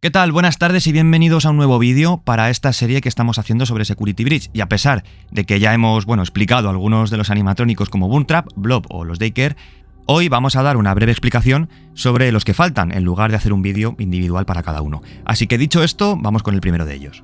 ¿Qué tal? Buenas tardes y bienvenidos a un nuevo vídeo para esta serie que estamos haciendo sobre Security Breach. Y a pesar de que ya hemos explicado algunos de los animatrónicos como Boomtrap, Blob o los Daycare, hoy vamos a dar una breve explicación sobre los que faltan en lugar de hacer un vídeo individual para cada uno. Así que dicho esto, vamos con el primero de ellos.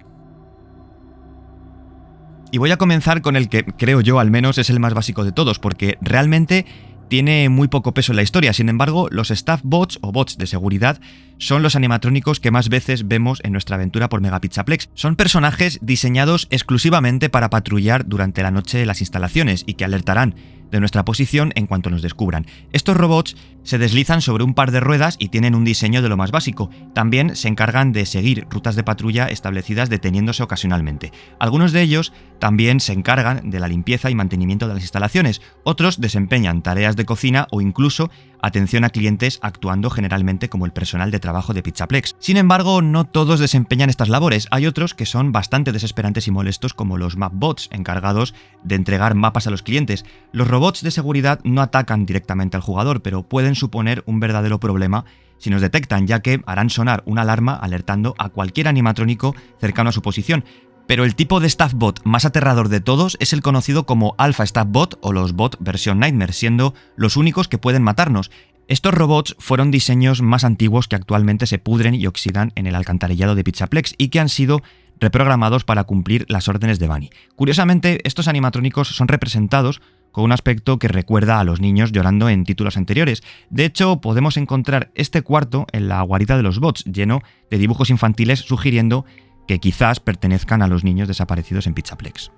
Y voy a comenzar con el que creo yo al menos es el más básico de todos, porque realmente tiene muy poco peso en la historia. Sin embargo, los Staff Bots o bots de seguridad son los animatrónicos que más veces vemos en nuestra aventura por Megapixaplex. Son personajes diseñados exclusivamente para patrullar durante la noche las instalaciones y que alertarán de nuestra posición en cuanto nos descubran. Estos robots se deslizan sobre un par de ruedas y tienen un diseño de lo más básico. También se encargan de seguir rutas de patrulla establecidas deteniéndose ocasionalmente. Algunos de ellos también se encargan de la limpieza y mantenimiento de las instalaciones. Otros desempeñan tareas de cocina o incluso atención a clientes, actuando generalmente como el personal de trabajo de Pixaplex. Sin embargo, no todos desempeñan estas labores. Hay otros que son bastante desesperantes y molestos, como los Mapbots, encargados de entregar mapas a los clientes. Los robots de seguridad no atacan directamente al jugador, pero pueden suponer un verdadero problema si nos detectan, ya que harán sonar una alarma alertando a cualquier animatrónico cercano a su posición. Pero el tipo de Staff Bot más aterrador de todos es el conocido como Alpha Staff Bot o los Bot versión Nightmare, siendo los únicos que pueden matarnos. Estos robots fueron diseños más antiguos que actualmente se pudren y oxidan en el alcantarillado de Pixaplex y que han sido reprogramados para cumplir las órdenes de Bunny. Curiosamente, estos animatrónicos son representados con un aspecto que recuerda a los niños llorando en títulos anteriores. De hecho, podemos encontrar este cuarto en la guarida de los bots, lleno de dibujos infantiles sugiriendo que quizás pertenezcan a los niños desaparecidos en Pixaplex.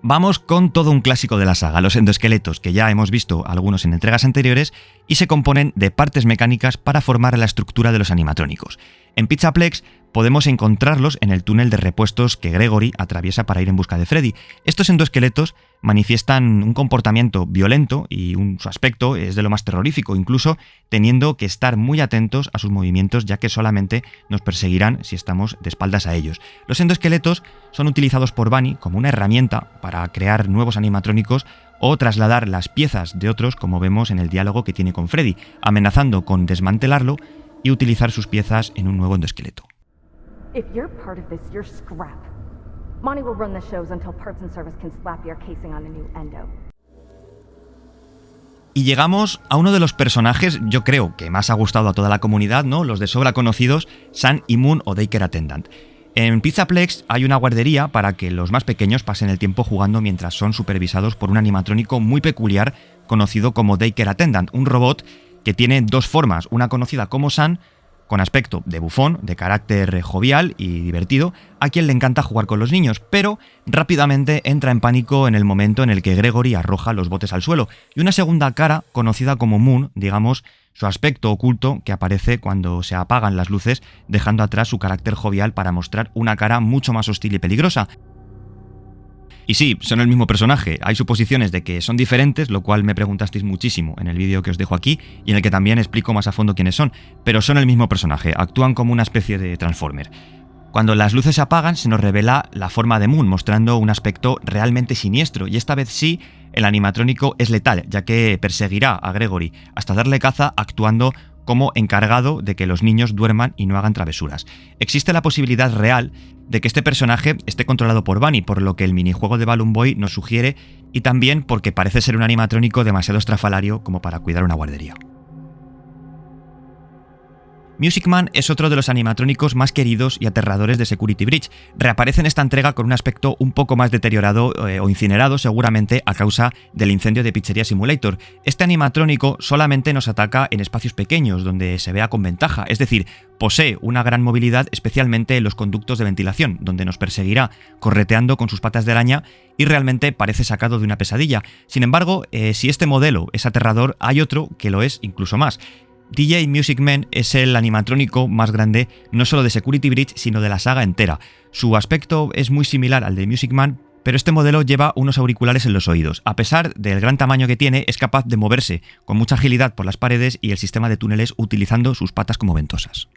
Vamos con todo un clásico de la saga, los endoesqueletos, que ya hemos visto algunos en entregas anteriores y se componen de partes mecánicas para formar la estructura de los animatrónicos. En Pixaplex podemos encontrarlos en el túnel de repuestos que Gregory atraviesa para ir en busca de Freddy. Estos endoesqueletos manifiestan un comportamiento violento y su aspecto es de lo más terrorífico, incluso teniendo que estar muy atentos a sus movimientos, ya que solamente nos perseguirán si estamos de espaldas a ellos. Los endoesqueletos son utilizados por Bunny como una herramienta para crear nuevos animatrónicos o trasladar las piezas de otros, como vemos en el diálogo que tiene con Freddy, amenazando con desmantelarlo y utilizar sus piezas en un nuevo endoesqueleto. If you're part of this, you're scrap. Monty will run the shows until Parts and Service can slap your casing on a new endo. Y llegamos a uno de los personajes, yo creo, que más ha gustado a toda la comunidad, ¿no? Los de sobra conocidos, Sun y Moon o Daycare Attendant. En Pixaplex hay una guardería para que los más pequeños pasen el tiempo jugando mientras son supervisados por un animatrónico muy peculiar conocido como Daycare Attendant, un robot que tiene dos formas, una conocida como Sun, con aspecto de bufón, de carácter jovial y divertido, a quien le encanta jugar con los niños, pero rápidamente entra en pánico en el momento en el que Gregory arroja los botes al suelo, y una segunda cara, conocida como Moon, digamos, su aspecto oculto que aparece cuando se apagan las luces, dejando atrás su carácter jovial para mostrar una cara mucho más hostil y peligrosa. Y sí, son el mismo personaje, hay suposiciones de que son diferentes, lo cual me preguntasteis muchísimo en el vídeo que os dejo aquí y en el que también explico más a fondo quiénes son, pero son el mismo personaje, actúan como una especie de Transformer. Cuando las luces se apagan se nos revela la forma de Moon, mostrando un aspecto realmente siniestro, y esta vez sí, el animatrónico es letal, ya que perseguirá a Gregory hasta darle caza actuando como encargado de que los niños duerman y no hagan travesuras. Existe la posibilidad real de que este personaje esté controlado por Bunny, por lo que el minijuego de Balloon Boy nos sugiere, y también porque parece ser un animatrónico demasiado estrafalario como para cuidar una guardería. Music Man es otro de los animatrónicos más queridos y aterradores de Security Breach. Reaparece en esta entrega con un aspecto un poco más deteriorado o incinerado, seguramente a causa del incendio de Pizzeria Simulator. Este animatrónico solamente nos ataca en espacios pequeños, donde se vea con ventaja, es decir, posee una gran movilidad, especialmente en los conductos de ventilación, donde nos perseguirá correteando con sus patas de araña y realmente parece sacado de una pesadilla. Sin embargo, si este modelo es aterrador, hay otro que lo es incluso más. DJ Music Man es el animatrónico más grande no solo de Security Breach, sino de la saga entera. Su aspecto es muy similar al de Music Man, pero este modelo lleva unos auriculares en los oídos. A pesar del gran tamaño que tiene, es capaz de moverse con mucha agilidad por las paredes y el sistema de túneles utilizando sus patas como ventosas.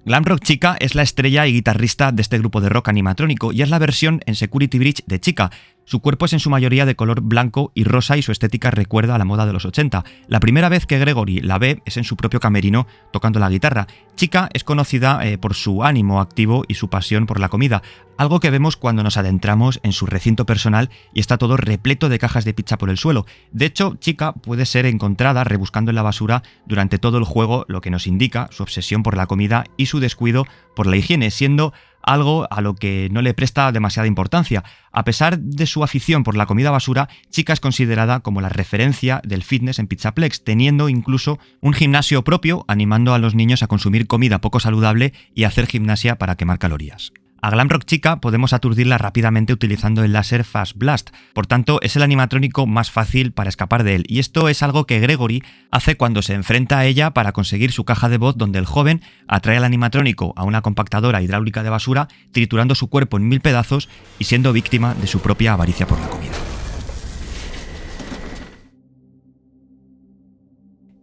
Glamrock Chica es la estrella y guitarrista de este grupo de rock animatrónico y es la versión en Security Breach de Chica. Su cuerpo es en su mayoría de color blanco y rosa y su estética recuerda a la moda de los 80. La primera vez que Gregory la ve es en su propio camerino tocando la guitarra. Chica es conocida por su ánimo activo y su pasión por la comida, algo que vemos cuando nos adentramos en su recinto personal y está todo repleto de cajas de pizza por el suelo. De hecho, Chica puede ser encontrada rebuscando en la basura durante todo el juego, lo que nos indica su obsesión por la comida y su descuido por la higiene, siendo algo a lo que no le presta demasiada importancia. A pesar de su afición por la comida basura, Chica es considerada como la referencia del fitness en Pizzaplex, teniendo incluso un gimnasio propio, animando a los niños a consumir comida poco saludable y hacer gimnasia para quemar calorías. A Glamrock Chica podemos aturdirla rápidamente utilizando el láser Fast Blast, por tanto es el animatrónico más fácil para escapar de él, y esto es algo que Gregory hace cuando se enfrenta a ella para conseguir su caja de voz, donde el joven atrae al animatrónico a una compactadora hidráulica de basura, triturando su cuerpo en 1000 pedazos y siendo víctima de su propia avaricia por la comida.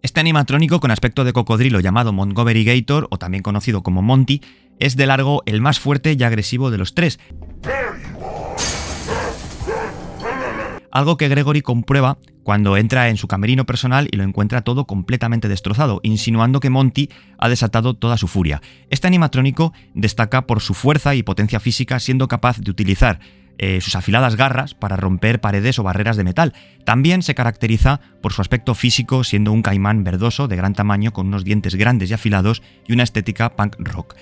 Este animatrónico con aspecto de cocodrilo llamado Montgomery Gator, o también conocido como Monty, es de largo el más fuerte y agresivo de los tres. Algo que Gregory comprueba cuando entra en su camerino personal y lo encuentra todo completamente destrozado, insinuando que Monty ha desatado toda su furia. Este animatrónico destaca por su fuerza y potencia física, siendo capaz de utilizar sus afiladas garras para romper paredes o barreras de metal. También se caracteriza por su aspecto físico, siendo un caimán verdoso de gran tamaño con unos dientes grandes y afilados y una estética punk rock.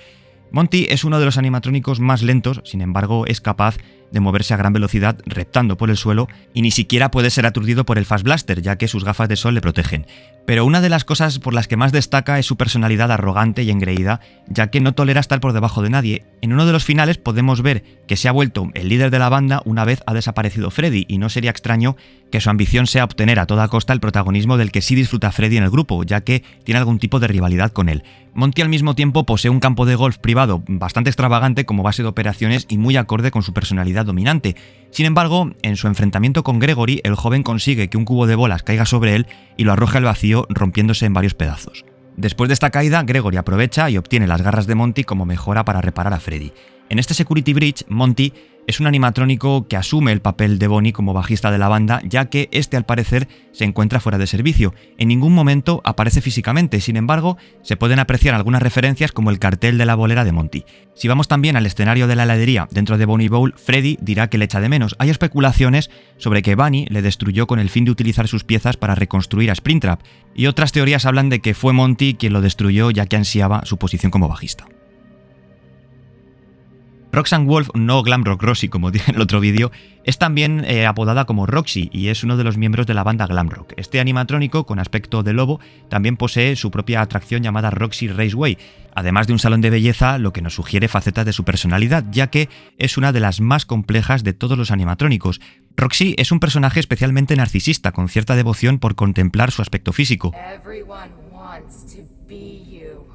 Monty es uno de los animatrónicos más lentos, sin embargo es capaz de moverse a gran velocidad reptando por el suelo y ni siquiera puede ser aturdido por el Fast Blaster, ya que sus gafas de sol le protegen. Pero una de las cosas por las que más destaca es su personalidad arrogante y engreída, ya que no tolera estar por debajo de nadie. En uno de los finales podemos ver que se ha vuelto el líder de la banda una vez ha desaparecido Freddy, y no sería extraño que su ambición sea obtener a toda costa el protagonismo del que sí disfruta Freddy en el grupo, ya que tiene algún tipo de rivalidad con él. Monty al mismo tiempo posee un campo de golf privado bastante extravagante como base de operaciones y muy acorde con su personalidad dominante. Sin embargo, en su enfrentamiento con Gregory, el joven consigue que un cubo de bolas caiga sobre él y lo arroja al vacío, rompiéndose en varios pedazos. Después de esta caída, Gregory aprovecha y obtiene las garras de Monty como mejora para reparar a Freddy. En este Security Bridge, Monty es un animatrónico que asume el papel de Bonnie como bajista de la banda, ya que este al parecer se encuentra fuera de servicio. En ningún momento aparece físicamente, sin embargo, se pueden apreciar algunas referencias como el cartel de la bolera de Monty. Si vamos también al escenario de la heladería dentro de Bonnie Bowl, Freddy dirá que le echa de menos. Hay especulaciones sobre que Bunny le destruyó con el fin de utilizar sus piezas para reconstruir a Springtrap, y otras teorías hablan de que fue Monty quien lo destruyó, ya que ansiaba su posición como bajista. Roxanne Wolf, no Glamrock Roxy como dije en el otro vídeo, es también apodada como Roxy y es uno de los miembros de la banda Glamrock. Este animatrónico con aspecto de lobo también posee su propia atracción llamada Roxy Raceway, además de un salón de belleza, lo que nos sugiere facetas de su personalidad, ya que es una de las más complejas de todos los animatrónicos. Roxy es un personaje especialmente narcisista, con cierta devoción por contemplar su aspecto físico. Everyone wants to be you.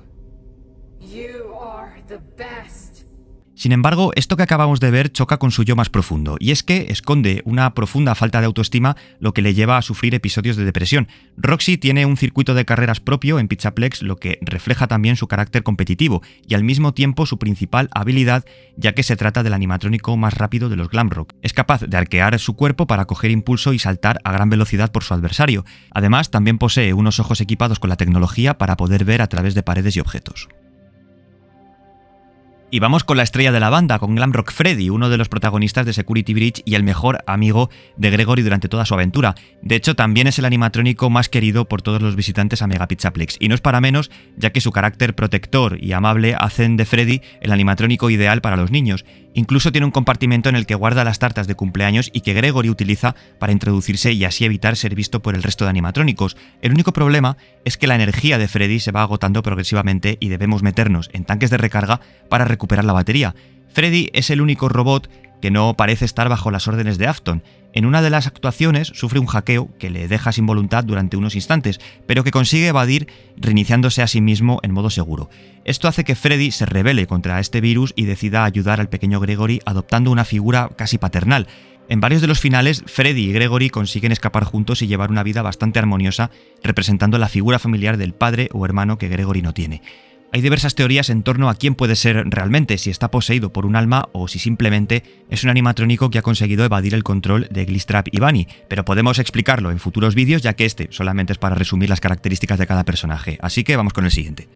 You are the best. Sin embargo, esto que acabamos de ver choca con su yo más profundo, y es que esconde una profunda falta de autoestima, lo que le lleva a sufrir episodios de depresión. Roxy tiene un circuito de carreras propio en Pizzaplex, lo que refleja también su carácter competitivo, y al mismo tiempo su principal habilidad, ya que se trata del animatrónico más rápido de los Glamrock. Es capaz de arquear su cuerpo para coger impulso y saltar a gran velocidad por su adversario. Además, también posee unos ojos equipados con la tecnología para poder ver a través de paredes y objetos. Y vamos con la estrella de la banda, con Glamrock Freddy, uno de los protagonistas de Security Bridge y el mejor amigo de Gregory durante toda su aventura. De hecho, también es el animatrónico más querido por todos los visitantes a Mega Pizzaplex, y no es para menos, ya que su carácter protector y amable hacen de Freddy el animatrónico ideal para los niños. Incluso tiene un compartimento en el que guarda las tartas de cumpleaños y que Gregory utiliza para introducirse y así evitar ser visto por el resto de animatrónicos. El único problema es que la energía de Freddy se va agotando progresivamente y debemos meternos en tanques de recarga para recuperar la batería. Freddy es el único robot que no parece estar bajo las órdenes de Afton. En una de las actuaciones sufre un hackeo que le deja sin voluntad durante unos instantes, pero que consigue evadir reiniciándose a sí mismo en modo seguro. Esto hace que Freddy se rebele contra este virus y decida ayudar al pequeño Gregory adoptando una figura casi paternal. En varios de los finales, Freddy y Gregory consiguen escapar juntos y llevar una vida bastante armoniosa, representando la figura familiar del padre o hermano que Gregory no tiene. Hay diversas teorías en torno a quién puede ser realmente, si está poseído por un alma o si simplemente es un animatrónico que ha conseguido evadir el control de Glitchtrap y Bunny, pero podemos explicarlo en futuros vídeos ya que este solamente es para resumir las características de cada personaje, así que vamos con el siguiente.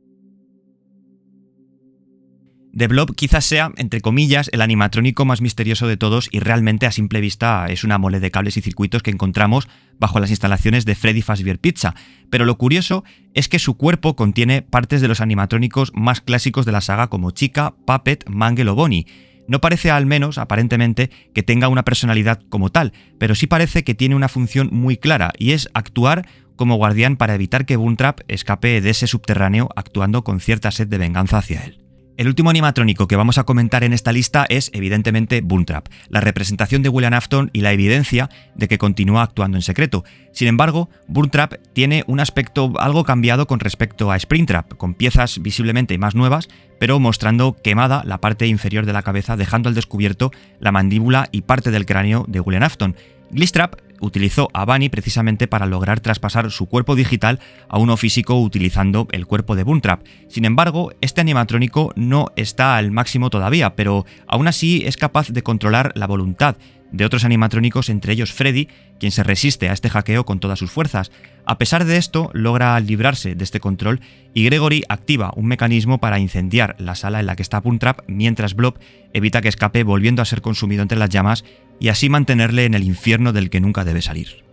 The Blob quizás sea, entre comillas, el animatrónico más misterioso de todos y realmente a simple vista es una mole de cables y circuitos que encontramos bajo las instalaciones de Freddy Fazbear Pizza, pero lo curioso es que su cuerpo contiene partes de los animatrónicos más clásicos de la saga como Chica, Puppet, Mangle o Bonnie. No parece al menos, aparentemente, que tenga una personalidad como tal, pero sí parece que tiene una función muy clara y es actuar como guardián para evitar que Boomtrap escape de ese subterráneo actuando con cierta sed de venganza hacia él. El último animatrónico que vamos a comentar en esta lista es, evidentemente, Boomtrap, la representación de William Afton y la evidencia de que continúa actuando en secreto. Sin embargo, Boomtrap tiene un aspecto algo cambiado con respecto a Springtrap, con piezas visiblemente más nuevas, pero mostrando quemada la parte inferior de la cabeza, dejando al descubierto la mandíbula y parte del cráneo de William Afton. Glitchtrap utilizó a Bunny precisamente para lograr traspasar su cuerpo digital a uno físico utilizando el cuerpo de Boomtrap. Sin embargo, este animatrónico no está al máximo todavía, pero aún así es capaz de controlar la voluntad de otros animatrónicos, entre ellos Freddy, quien se resiste a este hackeo con todas sus fuerzas. A pesar de esto, logra librarse de este control y Gregory activa un mecanismo para incendiar la sala en la que está Boomtrap, mientras Blob evita que escape volviendo a ser consumido entre las llamas y así mantenerle en el infierno del que nunca debe salir.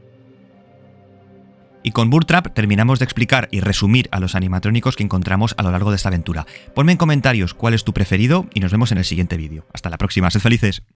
Y con Boomtrap terminamos de explicar y resumir a los animatrónicos que encontramos a lo largo de esta aventura. Ponme en comentarios cuál es tu preferido y nos vemos en el siguiente vídeo. Hasta la próxima, sed felices.